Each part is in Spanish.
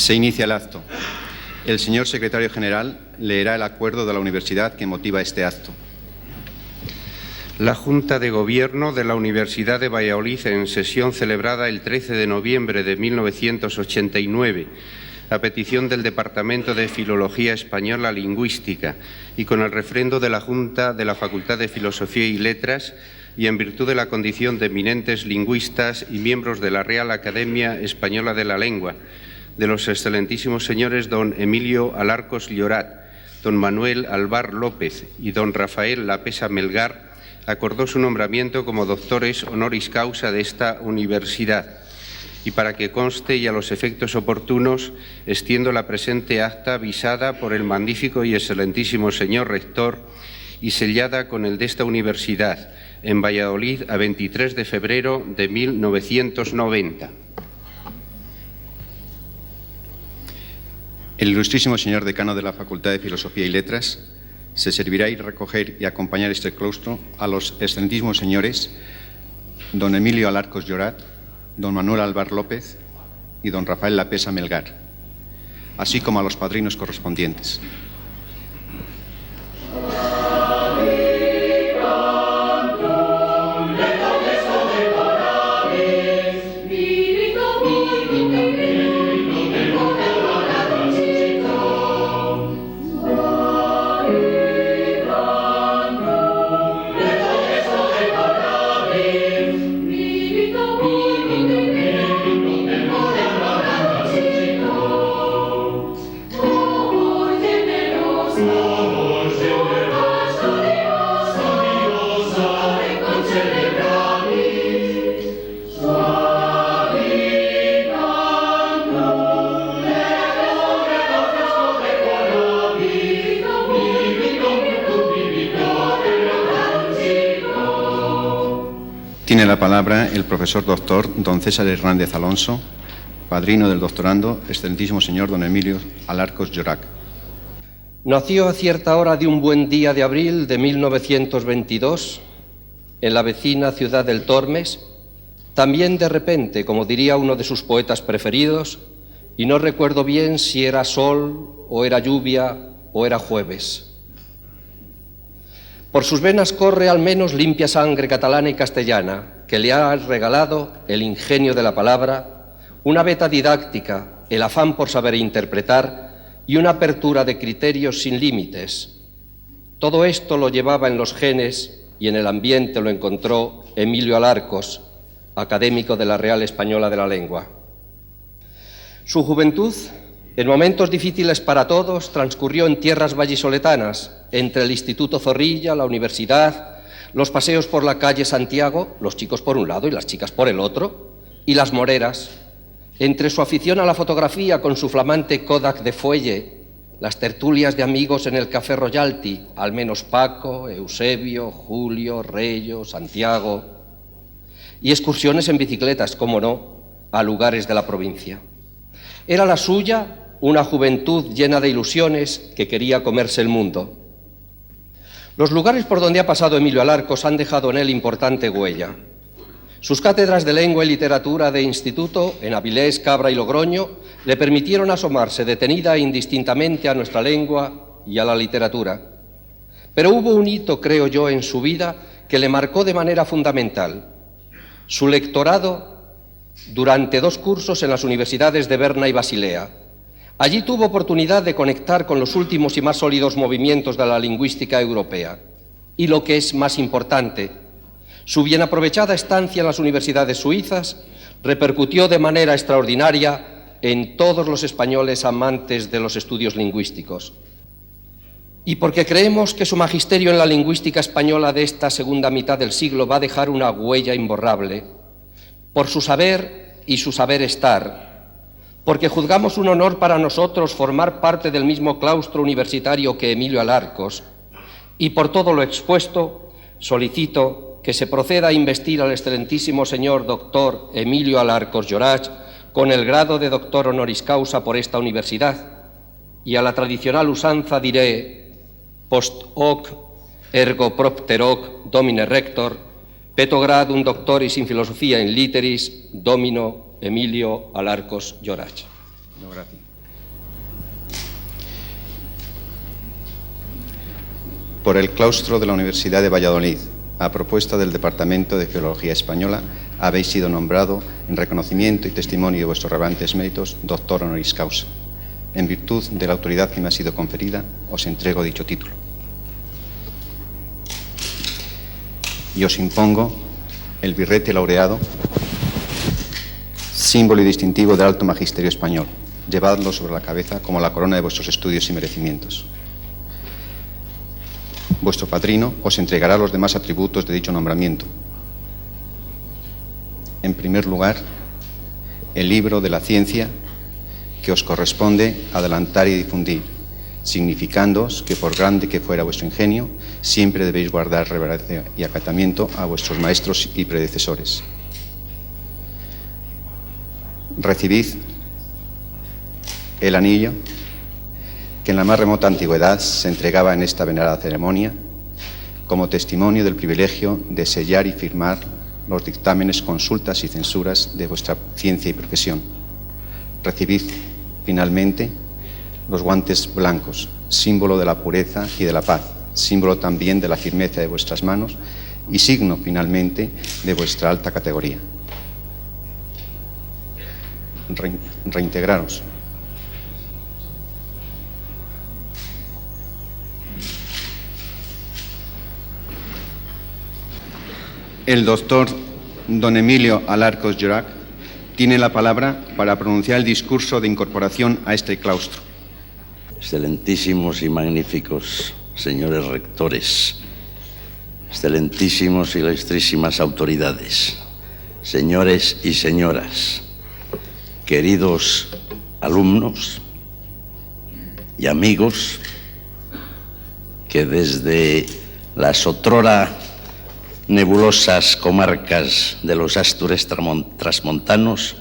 Se inicia el acto. El señor secretario general leerá el acuerdo de la universidad que motiva este acto. La Junta de Gobierno de la Universidad de Valladolid, en sesión celebrada el 13 de noviembre de 1989, a petición del Departamento de Filología Española Lingüística y con el refrendo de la Junta de la Facultad de Filosofía y Letras y en virtud de la condición de eminentes lingüistas y miembros de la Real Academia Española de la Lengua, de los excelentísimos señores don Emilio Alarcos Llorat, don Manuel Alvar López y don Rafael Lapesa Melgar, acordó su nombramiento como doctores honoris causa de esta universidad. Y para que conste y a los efectos oportunos, extiendo la presente acta visada por el magnífico y excelentísimo señor rector y sellada con el de esta universidad, en Valladolid, a 23 de febrero de 1990. El ilustrísimo señor decano de la Facultad de Filosofía y Letras se servirá y recoger y acompañar este claustro a los excelentísimos señores don Emilio Alarcos Llorat, don Manuel Alvar López y don Rafael Lapesa Melgar, así como a los padrinos correspondientes. Tiene la palabra el profesor doctor don César Hernández Alonso, padrino del doctorando, excelentísimo señor don Emilio Alarcos Llorat. Nació a cierta hora de un buen día de abril de 1922 en la vecina ciudad del Tormes, también de repente, como diría uno de sus poetas preferidos, y no recuerdo bien si era sol o era lluvia o era jueves. Por sus venas corre al menos limpia sangre catalana y castellana que le ha regalado el ingenio de la palabra, una veta didáctica, el afán por saber interpretar y una apertura de criterios sin límites. Todo esto lo llevaba en los genes y en el ambiente lo encontró Emilio Alarcos, académico de la Real Española de la Lengua. Su juventud, en momentos difíciles para todos, transcurrió en tierras vallisoletanas, entre el Instituto Zorrilla, la universidad, los paseos por la calle Santiago, los chicos por un lado y las chicas por el otro, y las moreras, entre su afición a la fotografía con su flamante Kodak de fuelle, las tertulias de amigos en el Café Royalty, al menos Paco, Eusebio, Julio, Reyo, Santiago, y excursiones en bicicletas, cómo no, a lugares de la provincia. Era la suya una juventud llena de ilusiones que quería comerse el mundo. Los lugares por donde ha pasado Emilio Alarcos han dejado en él importante huella. Sus cátedras de lengua y literatura de instituto en Avilés, Cabra y Logroño le permitieron asomarse detenida e indistintamente a nuestra lengua y a la literatura. Pero hubo un hito, creo yo, en su vida que le marcó de manera fundamental: su lectorado durante 2 cursos en las universidades de Berna y Basilea. Allí tuvo oportunidad de conectar con los últimos y más sólidos movimientos de la lingüística europea. Y lo que es más importante, su bien aprovechada estancia en las universidades suizas repercutió de manera extraordinaria en todos los españoles amantes de los estudios lingüísticos. Y porque creemos que su magisterio en la lingüística española de esta segunda mitad del siglo va a dejar una huella imborrable, por su saber y su saber estar, porque juzgamos un honor para nosotros formar parte del mismo claustro universitario que Emilio Alarcos, y por todo lo expuesto, solicito que se proceda a investir al excelentísimo señor doctor Emilio Alarcos Llorat con el grado de doctor honoris causa por esta universidad, y a la tradicional usanza diré: post hoc ergo propter hoc domine rector, peto gradum doctoris in filosofia in litteris domino Emilio Alarcos Llorat. No, gracias. Por el claustro de la Universidad de Valladolid, a propuesta del Departamento de Filología Española, habéis sido nombrado, en reconocimiento y testimonio de vuestros relevantes méritos, doctor honoris causa. En virtud de la autoridad que me ha sido conferida, os entrego dicho título. Y os impongo el birrete laureado, símbolo y distintivo del alto magisterio español. Llevadlo sobre la cabeza como la corona de vuestros estudios y merecimientos. Vuestro padrino os entregará los demás atributos de dicho nombramiento. En primer lugar, el libro de la ciencia que os corresponde adelantar y difundir, significándoos que por grande que fuera vuestro ingenio, siempre debéis guardar reverencia y acatamiento a vuestros maestros y predecesores. Recibid el anillo que en la más remota antigüedad se entregaba en esta venerada ceremonia como testimonio del privilegio de sellar y firmar los dictámenes, consultas y censuras de vuestra ciencia y profesión. Recibid, finalmente, los guantes blancos, símbolo de la pureza y de la paz, símbolo también de la firmeza de vuestras manos y signo, finalmente, de vuestra alta categoría. Reintegraros. El doctor don Emilio Alarcos Llorac tiene la palabra para pronunciar el discurso de incorporación a este claustro. Excelentísimos y magníficos señores rectores, excelentísimos y ilustrísimas autoridades, señores y señoras, queridos alumnos y amigos que desde las otrora nebulosas comarcas de los Astures trasmontanos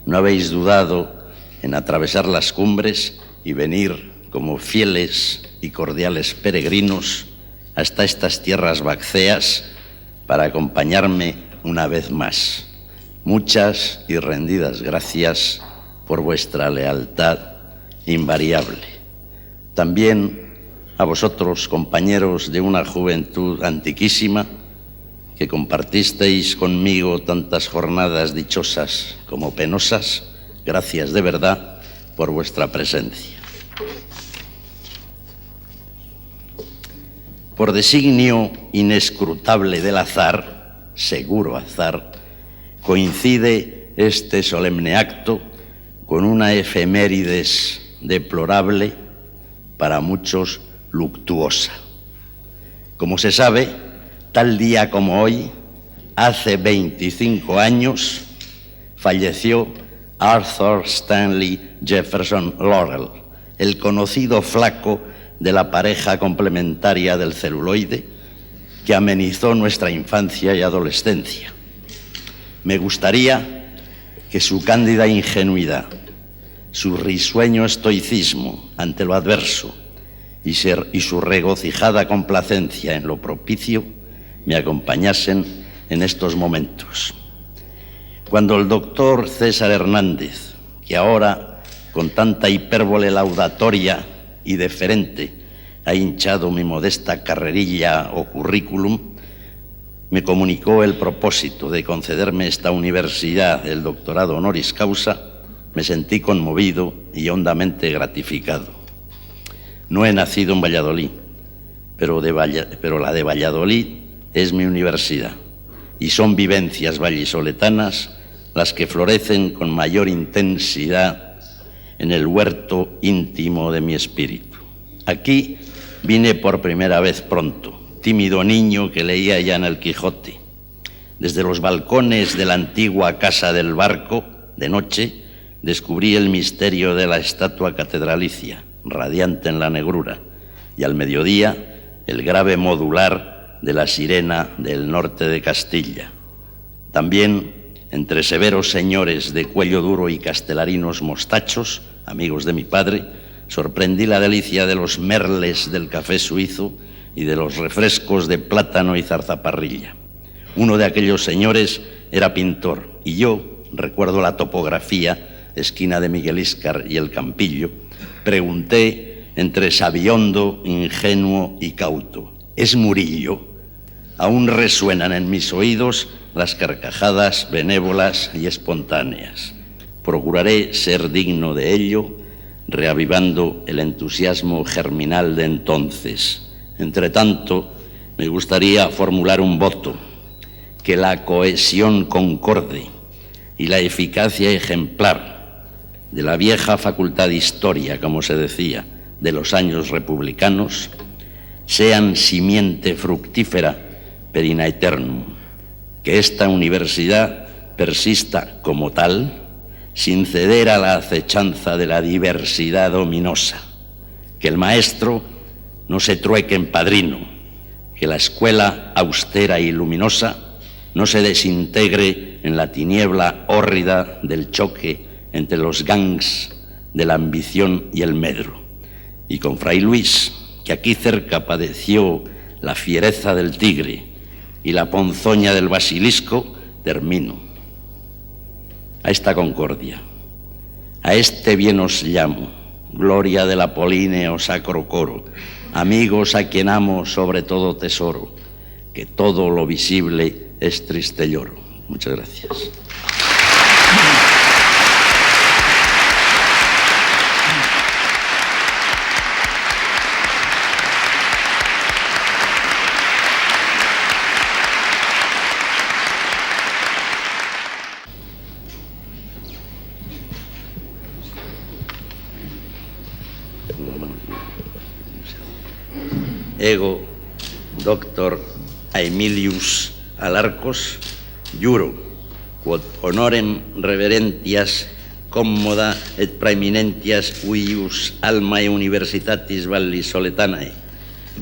no habéis dudado en atravesar las cumbres y venir como fieles y cordiales peregrinos hasta estas tierras vacceas para acompañarme una vez más. Muchas y rendidas gracias por vuestra lealtad invariable. También a vosotros, compañeros de una juventud antiquísima, que compartisteis conmigo tantas jornadas dichosas como penosas, gracias de verdad por vuestra presencia. Por designio inescrutable del azar, seguro azar, coincide este solemne acto con una efemérides deplorable, para muchos luctuosa. Como se sabe, tal día como hoy, hace 25 años, falleció Arthur Stanley Jefferson Laurel, el conocido flaco de la pareja complementaria del celuloide que amenizó nuestra infancia y adolescencia. Me gustaría que su cándida ingenuidad, su risueño estoicismo ante lo adverso y su regocijada complacencia en lo propicio me acompañasen en estos momentos. Cuando el doctor César Hernández, que ahora con tanta hipérbole laudatoria y deferente ha hinchado mi modesta carrerilla o currículum, me comunicó el propósito de concederme esta universidad, el doctorado honoris causa, me sentí conmovido y hondamente gratificado. No he nacido en Valladolid, pero la de Valladolid es mi universidad y son vivencias vallisoletanas las que florecen con mayor intensidad en el huerto íntimo de mi espíritu. Aquí vine por primera vez pronto, tímido niño que leía ya en el Quijote. Desde los balcones de la antigua Casa del Barco, de noche, descubrí el misterio de la estatua catedralicia, radiante en la negrura, y al mediodía el grave modular de la sirena del norte de Castilla. También, entre severos señores de cuello duro y castelarinos mostachos, amigos de mi padre, sorprendí la delicia de los merles del café suizo y de los refrescos de plátano y zarzaparrilla. Uno de aquellos señores era pintor y yo, recuerdo la topografía, esquina de Miguel Íscar y el Campillo, pregunté entre sabiondo, ingenuo y cauto: es Murillo, aún resuenan en mis oídos las carcajadas benévolas y espontáneas. Procuraré ser digno de ello, reavivando el entusiasmo germinal de entonces. Entre tanto, me gustaría formular un voto: que la cohesión concorde y la eficacia ejemplar de la vieja Facultad de Historia, como se decía, de los años republicanos, sean simiente fructífera per in aeternum, que esta universidad persista como tal, sin ceder a la acechanza de la diversidad ominosa, que el maestro no se trueque en padrino, que la escuela austera y luminosa no se desintegre en la tiniebla hórrida del choque entre los gangs de la ambición y el medro. Y con Fray Luis, que aquí cerca padeció la fiereza del tigre y la ponzoña del basilisco, termino. A esta concordia, a este bien os llamo, gloria del apolíneo sacro coro, amigos a quien amo sobre todo tesoro, que todo lo visible es triste lloro. Muchas gracias. Ego, doctor Aemilius Alarcos, juro, quod honorem reverentias commoda et praeminentias uius almae universitatis vallisoletanae,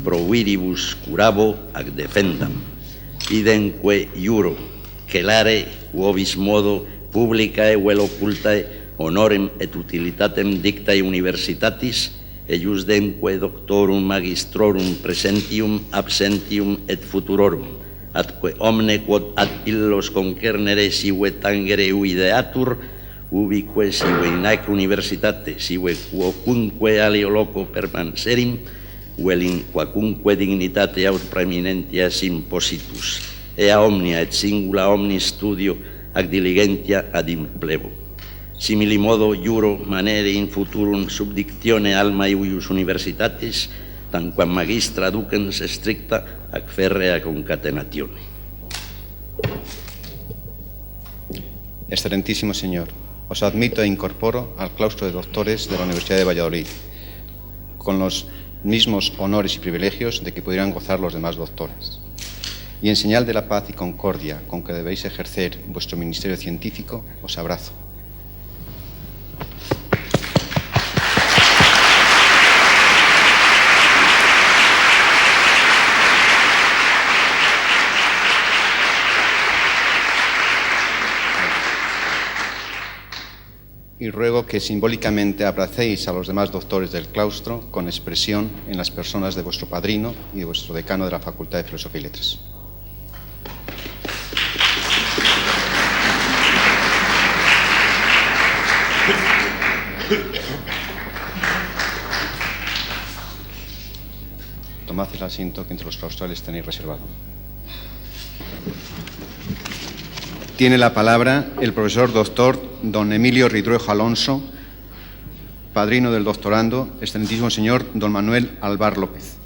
proviribus curabo ac defendam, idenque juro, celare uobis modo publicae vel occultae honorem et utilitatem dictae universitatis, eiusdemque doctorum magistrorum presentium absentium et futurorum, atque omne quod ad illos concernere sive tangere ideatur, ubique sive in hac universitate, sive quocunque alio loco permanserim, vel in quacunque dignitate aut praeminentias impositus, ea omnia et singula omni studio ac diligentia ad implebo. Simili modo juro manere in futurum subdictione almae uius universitatis, tanquam magistra ducens stricta ac ferrea concatenatione. Excelentísimo señor, os admito e incorporo al claustro de doctores de la Universidad de Valladolid, con los mismos honores y privilegios de que pudieran gozar los demás doctores. Y en señal de la paz y concordia con que debéis ejercer vuestro ministerio científico, os abrazo. Y ruego que simbólicamente abracéis a los demás doctores del claustro con expresión en las personas de vuestro padrino y de vuestro decano de la Facultad de Filosofía y Letras. Tomad el asiento que entre los claustrales tenéis reservado. Tiene la palabra el profesor doctor don Emilio Ridruejo Alonso, padrino del doctorando, excelentísimo señor don Manuel Alvar López.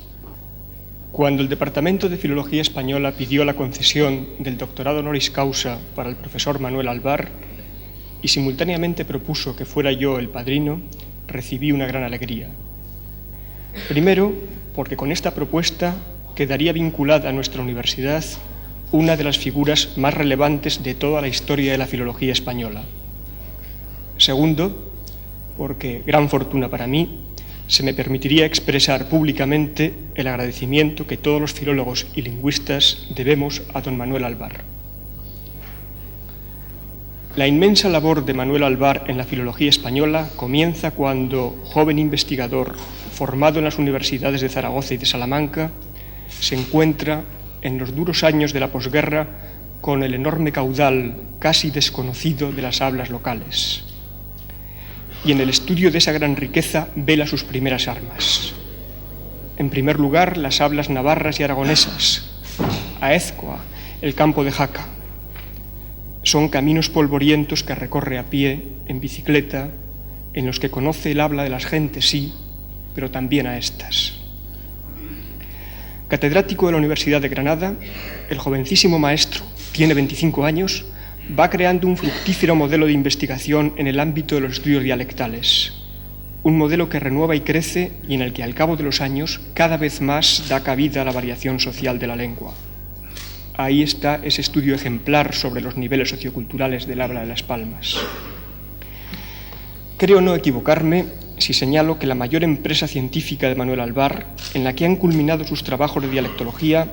Cuando el Departamento de Filología Española pidió la concesión del doctorado honoris causa para el profesor Manuel Alvar y simultáneamente propuso que fuera yo el padrino, recibí una gran alegría. Primero, porque con esta propuesta quedaría vinculada a nuestra universidad una de las figuras más relevantes de toda la historia de la filología española. Segundo, porque, gran fortuna para mí, se me permitiría expresar públicamente el agradecimiento que todos los filólogos y lingüistas debemos a don Manuel Alvar. La inmensa labor de Manuel Alvar en la filología española comienza cuando, joven investigador formado en las universidades de Zaragoza y de Salamanca, se encuentra en los duros años de la posguerra con el enorme caudal casi desconocido de las hablas locales. Y en el estudio de esa gran riqueza vela sus primeras armas. En primer lugar, las hablas navarras y aragonesas, Aézcoa, el campo de Jaca. Son caminos polvorientos que recorre a pie, en bicicleta, en los que conoce el habla de las gentes, sí, pero también a estas. Catedrático de la Universidad de Granada, el jovencísimo maestro, tiene 25 años, va creando un fructífero modelo de investigación en el ámbito de los estudios dialectales. Un modelo que renueva y crece y en el que al cabo de los años cada vez más da cabida a la variación social de la lengua. Ahí está ese estudio ejemplar sobre los niveles socioculturales del habla de Las Palmas. Creo no equivocarme si señalo que la mayor empresa científica de Manuel Albar, en la que han culminado sus trabajos de dialectología,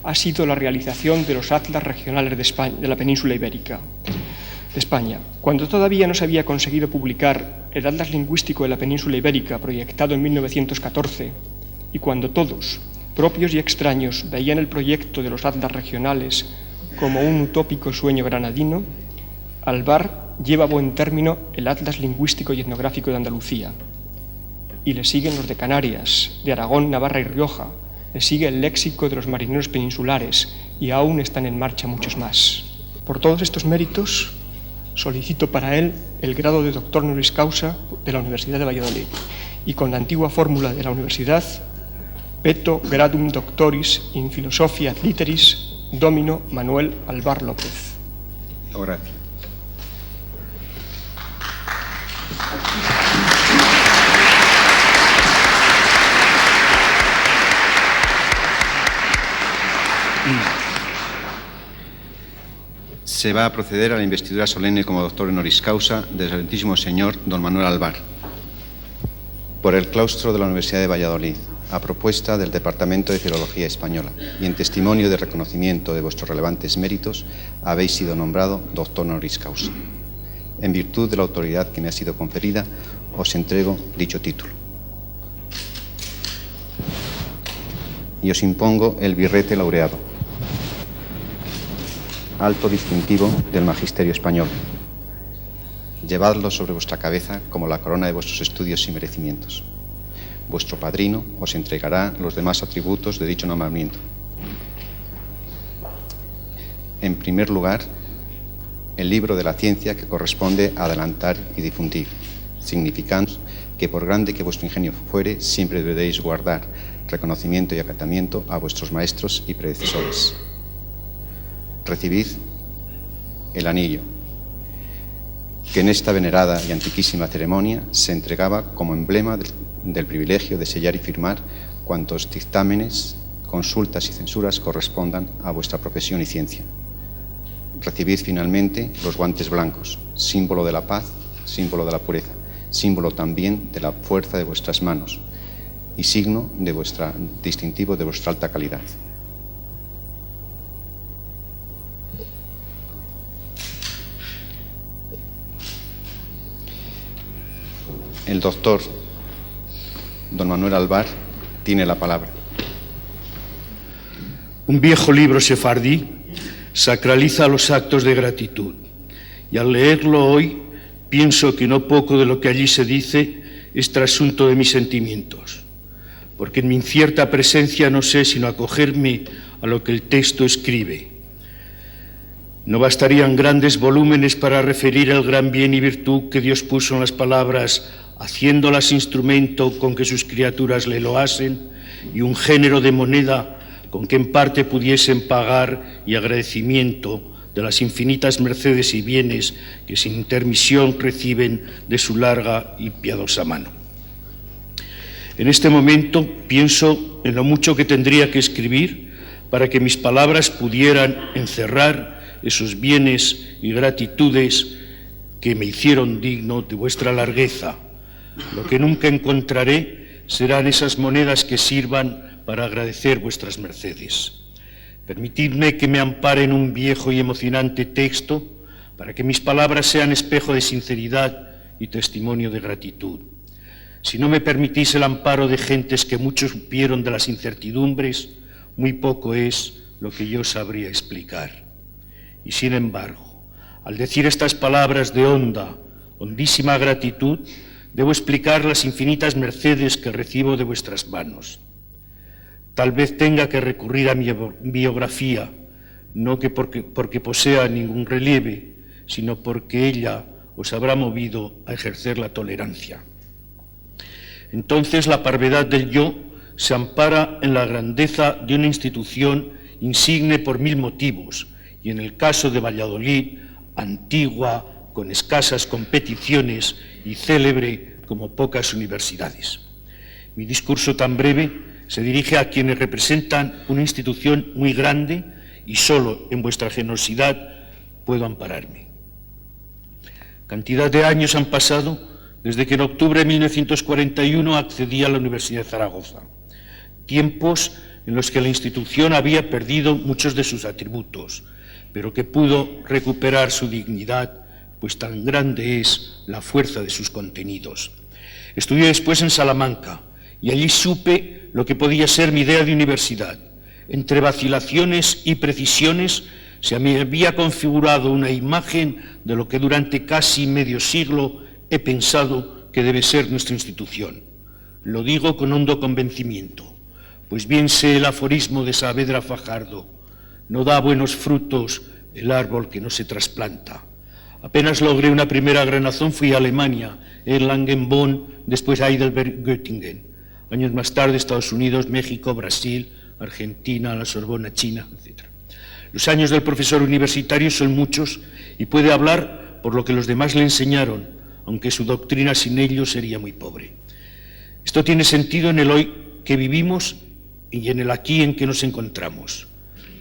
ha sido la realización de los atlas regionales de España, de la península ibérica, de España. Cuando todavía no se había conseguido publicar el Atlas Lingüístico de la península ibérica, proyectado en 1914, y cuando todos, propios y extraños, veían el proyecto de los atlas regionales como un utópico sueño granadino, Albar lleva a buen término el Atlas Lingüístico y Etnográfico de Andalucía. Y le siguen los de Canarias, de Aragón, Navarra y Rioja, le sigue el léxico de los marineros peninsulares y aún están en marcha muchos más. Por todos estos méritos, solicito para él el grado de doctor honoris causa de la Universidad de Valladolid y con la antigua fórmula de la universidad, peto gradum doctoris in philosophia et litteris domino Manuel Albar López. Gracias. Se va a proceder a la investidura solemne como doctor honoris causa del excelentísimo señor don Manuel Albar por el claustro de la Universidad de Valladolid, a propuesta del Departamento de Filología Española, y en testimonio de reconocimiento de vuestros relevantes méritos, habéis sido nombrado doctor honoris causa. En virtud de la autoridad que me ha sido conferida, os entrego dicho título. Y os impongo el birrete laureado, alto distintivo del magisterio español. Llevadlo sobre vuestra cabeza como la corona de vuestros estudios y merecimientos. Vuestro padrino os entregará los demás atributos de dicho nombramiento. En primer lugar, el libro de la ciencia que corresponde adelantar y difundir, significando que por grande que vuestro ingenio fuere, siempre deberéis guardar reconocimiento y acatamiento a vuestros maestros y predecesores. Recibid el anillo, que en esta venerada y antiquísima ceremonia se entregaba como emblema del privilegio de sellar y firmar cuantos dictámenes, consultas y censuras correspondan a vuestra profesión y ciencia. Recibid finalmente los guantes blancos, símbolo de la paz, símbolo de la pureza, símbolo también de la fuerza de vuestras manos y signo de distintivo de vuestra alta calidad. El doctor don Manuel Albar tiene la palabra. Un viejo libro sefardí sacraliza los actos de gratitud, y al leerlo hoy pienso que no poco de lo que allí se dice es trasunto de mis sentimientos, porque en mi incierta presencia no sé sino acogerme a lo que el texto escribe. No bastarían grandes volúmenes para referir el gran bien y virtud que Dios puso en las palabras, haciéndolas instrumento con que sus criaturas le loasen, y un género de moneda con que en parte pudiesen pagar y agradecimiento de las infinitas mercedes y bienes que sin intermisión reciben de su larga y piadosa mano. En este momento pienso en lo mucho que tendría que escribir para que mis palabras pudieran encerrar esos bienes y gratitudes que me hicieron digno de vuestra largueza. Lo que nunca encontraré serán esas monedas que sirvan para agradecer vuestras mercedes. Permitidme que me ampare en un viejo y emocionante texto para que mis palabras sean espejo de sinceridad y testimonio de gratitud. Si no me permitís el amparo de gentes que mucho supieron de las incertidumbres, muy poco es lo que yo sabría explicar. Y sin embargo, al decir estas palabras de hondísima gratitud, debo explicar las infinitas mercedes que recibo de vuestras manos. tal vez tenga que recurrir a mi biografía, no que porque posea ningún relieve, sino porque ella os habrá movido a ejercer la tolerancia. Entonces la parvedad del yo se ampara en la grandeza de una institución insigne por mil motivos, y en el caso de Valladolid, antigua, con escasas competiciones y célebre como pocas universidades. Mi discurso tan breve se dirige a quienes representan una institución muy grande y solo en vuestra generosidad puedo ampararme. Cantidad de años han pasado desde que en octubre de 1941 accedí a la Universidad de Zaragoza, tiempos en los que la institución había perdido muchos de sus atributos, pero que pudo recuperar su dignidad, pues tan grande es la fuerza de sus contenidos. Estudié después en Salamanca y allí supe lo que podía ser mi idea de universidad. Entre vacilaciones y precisiones se me había configurado una imagen de lo que durante casi medio siglo he pensado que debe ser nuestra institución. Lo digo con hondo convencimiento, pues bien sé el aforismo de Saavedra Fajardo: no da buenos frutos el árbol que no se trasplanta. Apenas logré una primera granazón, fui a Alemania, Erlangen, Bonn, después a Heidelberg, Göttingen. Años más tarde, Estados Unidos, México, Brasil, Argentina, la Sorbona, China, etc. Los años del profesor universitario son muchos y puede hablar por lo que los demás le enseñaron, aunque su doctrina sin ello sería muy pobre. Esto tiene sentido en el hoy que vivimos y en el aquí en que nos encontramos.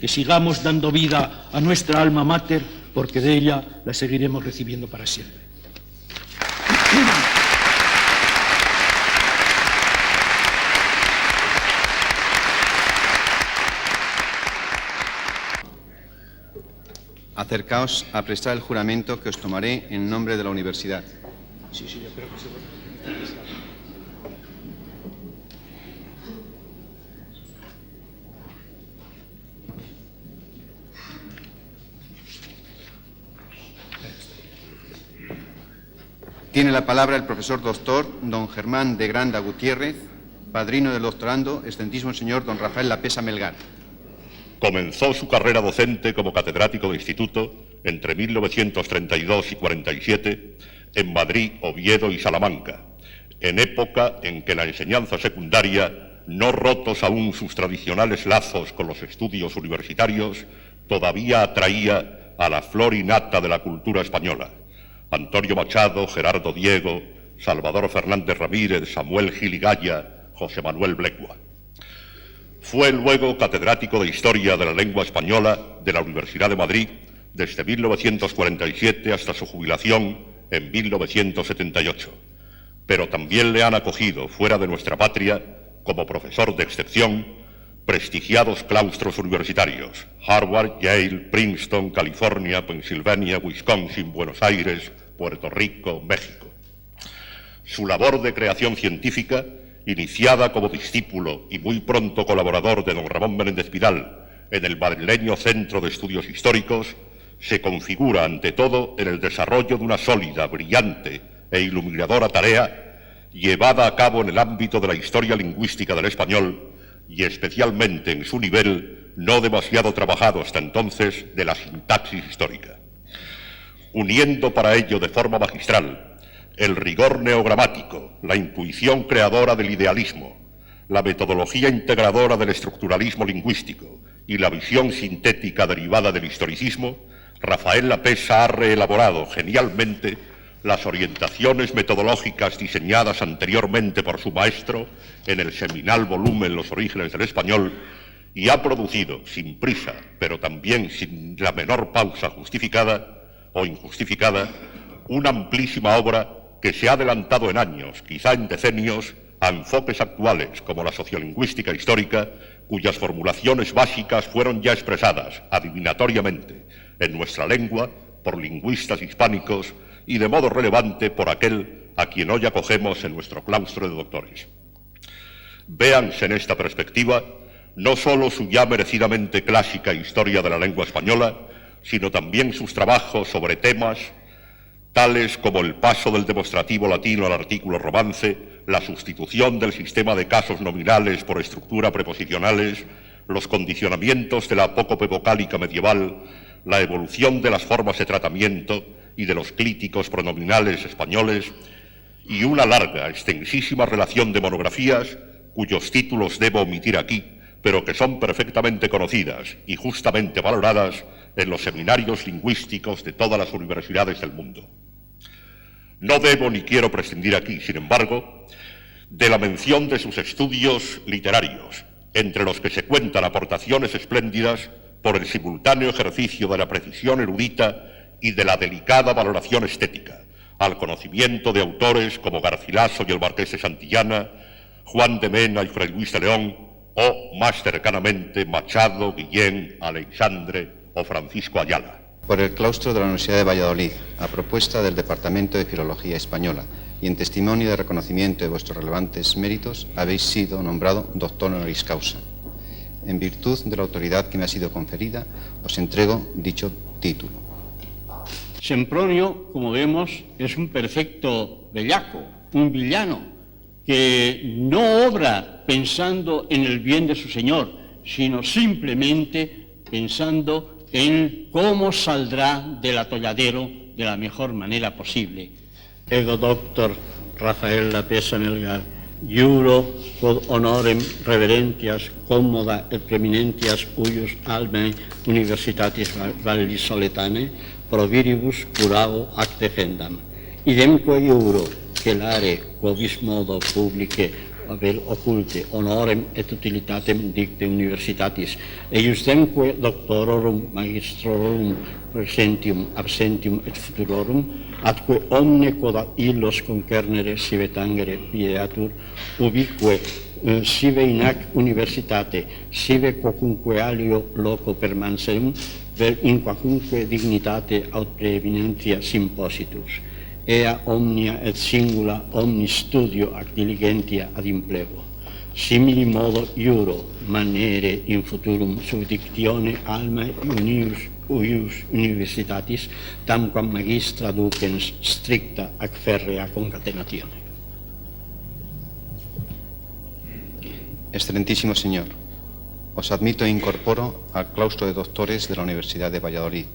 Que sigamos dando vida a nuestra alma mater, porque de ella la seguiremos recibiendo para siempre. Acercaos a prestar el juramento que os tomaré en nombre de la universidad. Sí, yo creo que se va. Tiene la palabra el profesor doctor don Germán de Granda Gutiérrez, padrino del doctorando, excelentísimo señor don Rafael Lapesa Melgar. Comenzó su carrera docente como catedrático de instituto entre 1932 y 47 en Madrid, Oviedo y Salamanca, en época en que la enseñanza secundaria, no rotos aún sus tradicionales lazos con los estudios universitarios, todavía atraía a la flor y nata de la cultura española: Antonio Machado, Gerardo Diego, Salvador Fernández Ramírez, Samuel Gil y Gaya, José Manuel Blecua. Fue luego catedrático de Historia de la Lengua Española de la Universidad de Madrid desde 1947 hasta su jubilación en 1978. Pero también le han acogido fuera de nuestra patria, como profesor de excepción, prestigiados claustros universitarios: Harvard, Yale, Princeton, California, Pensilvania, Wisconsin, Buenos Aires, Puerto Rico, México. Su labor de creación científica, iniciada como discípulo y muy pronto colaborador de don Ramón Menéndez Pidal en el madrileño Centro de Estudios Históricos, se configura ante todo en el desarrollo de una sólida, brillante e iluminadora tarea llevada a cabo en el ámbito de la historia lingüística del español y especialmente en su nivel, no demasiado trabajado hasta entonces, de la sintaxis histórica. Uniendo para ello de forma magistral el rigor neogramático, la intuición creadora del idealismo, la metodología integradora del estructuralismo lingüístico y la visión sintética derivada del historicismo, Rafael Lapesa ha reelaborado genialmente las orientaciones metodológicas diseñadas anteriormente por su maestro en el seminal volumen Los orígenes del español y ha producido, sin prisa, pero también sin la menor pausa justificada o injustificada, una amplísima obra que se ha adelantado en años, quizá en decenios, a enfoques actuales como la sociolingüística histórica, cuyas formulaciones básicas fueron ya expresadas adivinatoriamente en nuestra lengua por lingüistas hispánicos y de modo relevante por aquel a quien hoy acogemos en nuestro claustro de doctores. Véanse en esta perspectiva no solo su ya merecidamente clásica historia de la lengua española, sino también sus trabajos sobre temas tales como el paso del demostrativo latino al artículo romance, la sustitución del sistema de casos nominales por estructura preposicionales, los condicionamientos de la apócope vocálica medieval, la evolución de las formas de tratamiento y de los clíticos pronominales españoles, y una larga, extensísima relación de monografías, cuyos títulos debo omitir aquí, pero que son perfectamente conocidas y justamente valoradas en los seminarios lingüísticos de todas las universidades del mundo. No debo ni quiero prescindir aquí, sin embargo, de la mención de sus estudios literarios, entre los que se cuentan aportaciones espléndidas por el simultáneo ejercicio de la precisión erudita y de la delicada valoración estética, al conocimiento de autores como Garcilaso y el Marqués de Santillana, Juan de Mena y Fray Luis de León, o, más cercanamente, Machado, Guillén, Aleixandre o Francisco Ayala. Por el claustro de la Universidad de Valladolid, a propuesta del Departamento de Filología Española y en testimonio de reconocimiento de vuestros relevantes méritos, habéis sido nombrado doctor honoris causa. En virtud de la autoridad que me ha sido conferida, os entrego dicho título. Sempronio, como vemos, es un perfecto bellaco, un villano, que no obra pensando en el bien de su señor, sino simplemente pensando en cómo saldrá del atolladero de la mejor manera posible. Ego doctor Rafael Lapesa Melgar, juro quod honorem reverentias commoda et preeminentias huius almae universitatis vallisoletanae proviribus curao ac defendam. Idemque juro che l'are quovis modo publice vel occulte honorem et utilitatem dicte universitatis, eiustemque doctororum magistrorum presentium absentium et futurorum, atque omne quod illos concernere sive tangere videatur, ubique sive in hac universitate, sive quocunque alio loco permanserum, vel in quacunque dignitate aut preeminentia sympositus. Ea omnia et singula omni studio ac diligentia ad implego. Simili modo iuro manere in futurum subdictione almae uius universitatis tamquam magistra ducens stricta ac ferrea concatenatione. Excelentísimo señor, os admito e incorporo al claustro de doctores de la Universidad de Valladolid,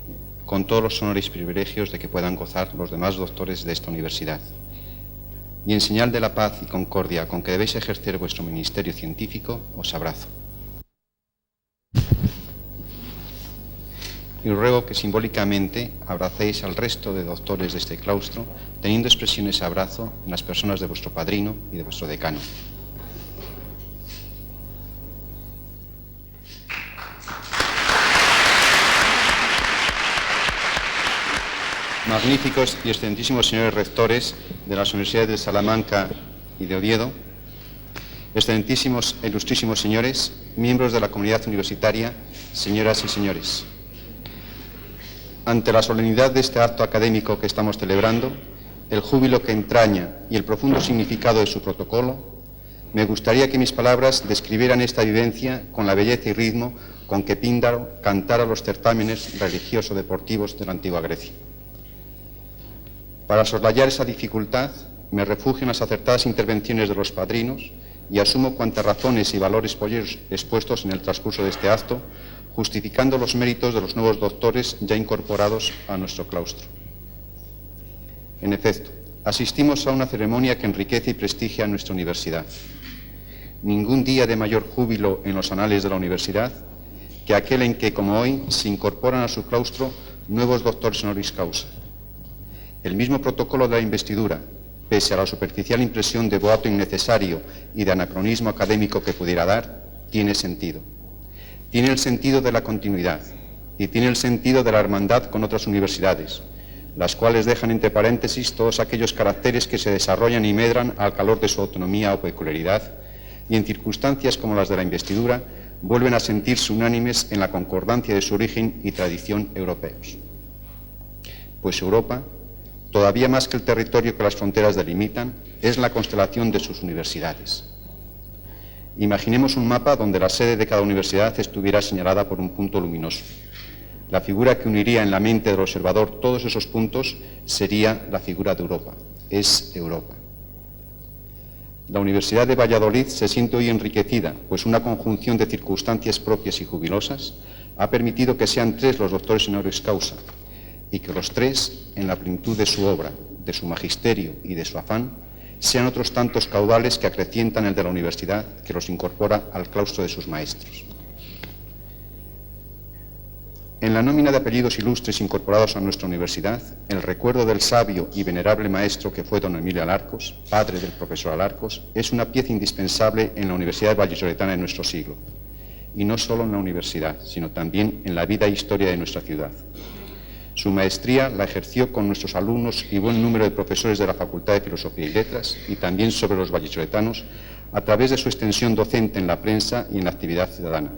con todos los honores y privilegios de que puedan gozar los demás doctores de esta universidad. Y en señal de la paz y concordia con que debéis ejercer vuestro ministerio científico, os abrazo. Y ruego que simbólicamente abracéis al resto de doctores de este claustro, teniendo expresión ese abrazo en las personas de vuestro padrino y de vuestro decano. Magníficos y excelentísimos señores rectores de las universidades de Salamanca y de Oviedo, excelentísimos e ilustrísimos señores, miembros de la comunidad universitaria, señoras y señores. Ante la solemnidad de este acto académico que estamos celebrando, el júbilo que entraña y el profundo significado de su protocolo, me gustaría que mis palabras describieran esta vivencia con la belleza y ritmo con que Píndaro cantara los certámenes religioso-deportivos de la antigua Grecia. Para soslayar esa dificultad, me refugio en las acertadas intervenciones de los padrinos y asumo cuantas razones y valores expuestos en el transcurso de este acto, justificando los méritos de los nuevos doctores ya incorporados a nuestro claustro. En efecto, asistimos a una ceremonia que enriquece y prestigia nuestra universidad. Ningún día de mayor júbilo en los anales de la universidad que aquel en que, como hoy, se incorporan a su claustro nuevos doctores honoris causa. El mismo protocolo de la investidura, pese a la superficial impresión de boato innecesario y de anacronismo académico que pudiera dar, tiene sentido. Tiene el sentido de la continuidad y tiene el sentido de la hermandad con otras universidades, las cuales dejan entre paréntesis todos aquellos caracteres que se desarrollan y medran al calor de su autonomía o peculiaridad y en circunstancias como las de la investidura vuelven a sentirse unánimes en la concordancia de su origen y tradición europeos. Pues Europa, todavía más que el territorio que las fronteras delimitan, es la constelación de sus universidades. Imaginemos un mapa donde la sede de cada universidad estuviera señalada por un punto luminoso. La figura que uniría en la mente del observador todos esos puntos sería la figura de Europa. Es Europa. La Universidad de Valladolid se siente hoy enriquecida, pues una conjunción de circunstancias propias y jubilosas ha permitido que sean 3 los doctores honoris causa y que los 3, en la plenitud de su obra, de su magisterio y de su afán, sean otros tantos caudales que acrecientan el de la universidad, que los incorpora al claustro de sus maestros. En la nómina de apellidos ilustres incorporados a nuestra universidad, el recuerdo del sabio y venerable maestro que fue don Emilio Alarcos, padre del profesor Alarcos, es una pieza indispensable en la Universidad Vallisoletana de nuestro siglo. Y no solo en la universidad, sino también en la vida e historia de nuestra ciudad. Su maestría la ejerció con nuestros alumnos y buen número de profesores de la Facultad de Filosofía y Letras y también sobre los vallisoletanos a través de su extensión docente en la prensa y en la actividad ciudadana.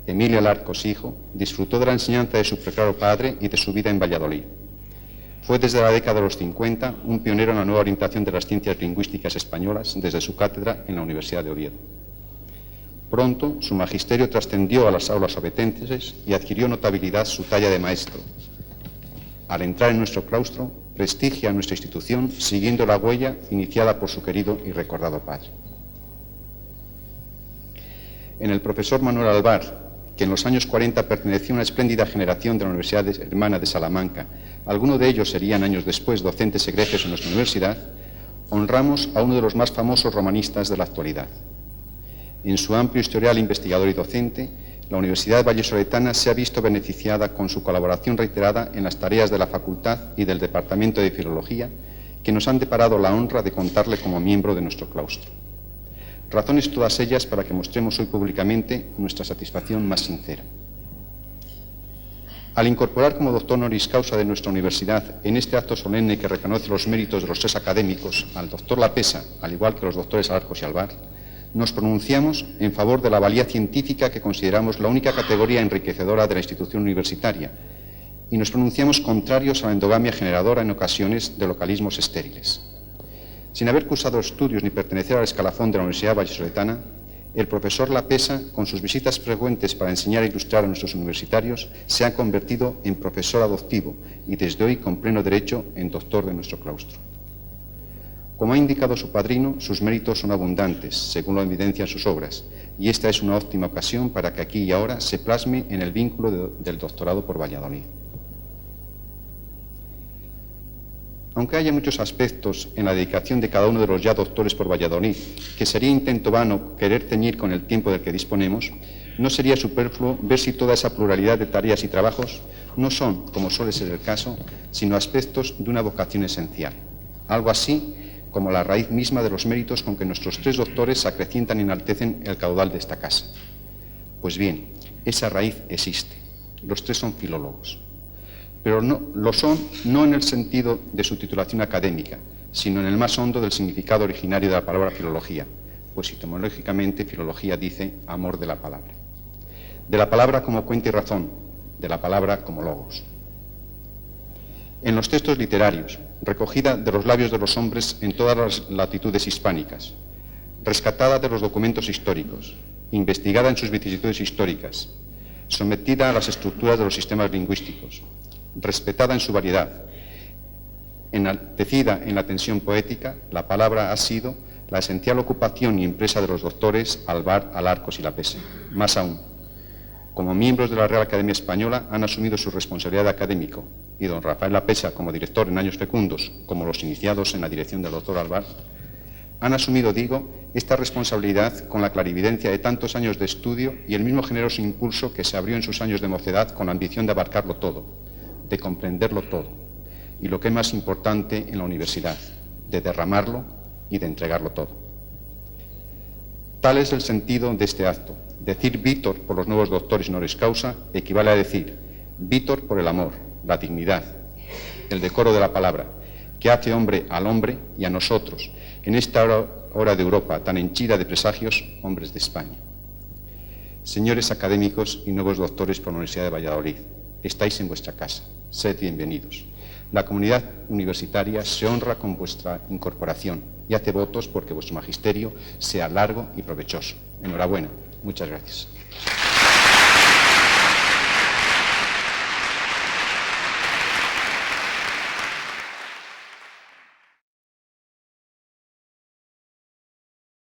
Emilio Alarcos, hijo, disfrutó de la enseñanza de su preclaro padre y de su vida en Valladolid. Fue desde la década de los 50 un pionero en la nueva orientación de las ciencias lingüísticas españolas desde su cátedra en la Universidad de Oviedo. Pronto su magisterio trascendió a las aulas ovetenses y adquirió notabilidad su talla de maestro. Al entrar en nuestro claustro, prestigia a nuestra institución siguiendo la huella iniciada por su querido y recordado padre. En el profesor Manuel Alvar, que en los años 40 perteneció a una espléndida generación de la Universidad Hermana de Salamanca, algunos de ellos serían años después docentes egregios en nuestra universidad, honramos a uno de los más famosos romanistas de la actualidad. En su amplio historial investigador y docente, la Universidad Vallisoletana se ha visto beneficiada con su colaboración reiterada en las tareas de la Facultad y del Departamento de Filología, que nos han deparado la honra de contarle como miembro de nuestro claustro. Razones todas ellas para que mostremos hoy públicamente nuestra satisfacción más sincera. Al incorporar como doctor honoris causa de nuestra universidad en este acto solemne que reconoce los méritos de los 3 académicos al doctor Lapesa, al igual que los doctores Alarcos y Alvar, nos pronunciamos en favor de la valía científica que consideramos la única categoría enriquecedora de la institución universitaria y nos pronunciamos contrarios a la endogamia generadora en ocasiones de localismos estériles. Sin haber cursado estudios ni pertenecer al escalafón de la Universidad Vallisoletana, el profesor Lapesa, con sus visitas frecuentes para enseñar e ilustrar a nuestros universitarios, se ha convertido en profesor adoptivo y desde hoy con pleno derecho en doctor de nuestro claustro. Como ha indicado su padrino, sus méritos son abundantes, según lo evidencian sus obras, y esta es una óptima ocasión para que aquí y ahora se plasme en el vínculo del doctorado por Valladolid. Aunque haya muchos aspectos en la dedicación de cada uno de los ya doctores por Valladolid, que sería intento vano querer ceñir con el tiempo del que disponemos, no sería superfluo ver si toda esa pluralidad de tareas y trabajos no son, como suele ser el caso, sino aspectos de una vocación esencial. Algo así como la raíz misma de los méritos con que nuestros 3 doctores acrecientan y enaltecen el caudal de esta casa. Pues bien, esa raíz existe. Los 3 son filólogos. Pero no lo son no en el sentido de su titulación académica, sino en el más hondo del significado originario de la palabra filología, pues etimológicamente filología dice amor de la palabra. De la palabra como cuenta y razón, de la palabra como logos. En los textos literarios, recogida de los labios de los hombres en todas las latitudes hispánicas, rescatada de los documentos históricos, investigada en sus vicisitudes históricas, sometida a las estructuras de los sistemas lingüísticos, respetada en su variedad, enaltecida en la tensión poética, la palabra ha sido la esencial ocupación y empresa de los doctores Alvar, Alarcos y Lapesa. Más aún, como miembros de la Real Academia Española han asumido su responsabilidad de académico y don Rafael Lapesa como director en años fecundos, como los iniciados en la dirección del doctor Alvar, han asumido, digo, esta responsabilidad con la clarividencia de tantos años de estudio y el mismo generoso impulso que se abrió en sus años de mocedad con la ambición de abarcarlo todo, de comprenderlo todo, y lo que es más importante en la universidad, de derramarlo y de entregarlo todo. Tal es el sentido de este acto. Decir Vítor por los nuevos doctores honoris causa equivale a decir Vítor por el amor, la dignidad, el decoro de la palabra, que hace hombre al hombre y a nosotros, en esta hora de Europa tan henchida de presagios, hombres de España. Señores académicos y nuevos doctores por la Universidad de Valladolid, estáis en vuestra casa, sed bienvenidos. La comunidad universitaria se honra con vuestra incorporación y hace votos porque vuestro magisterio sea largo y provechoso. Enhorabuena. Muchas gracias.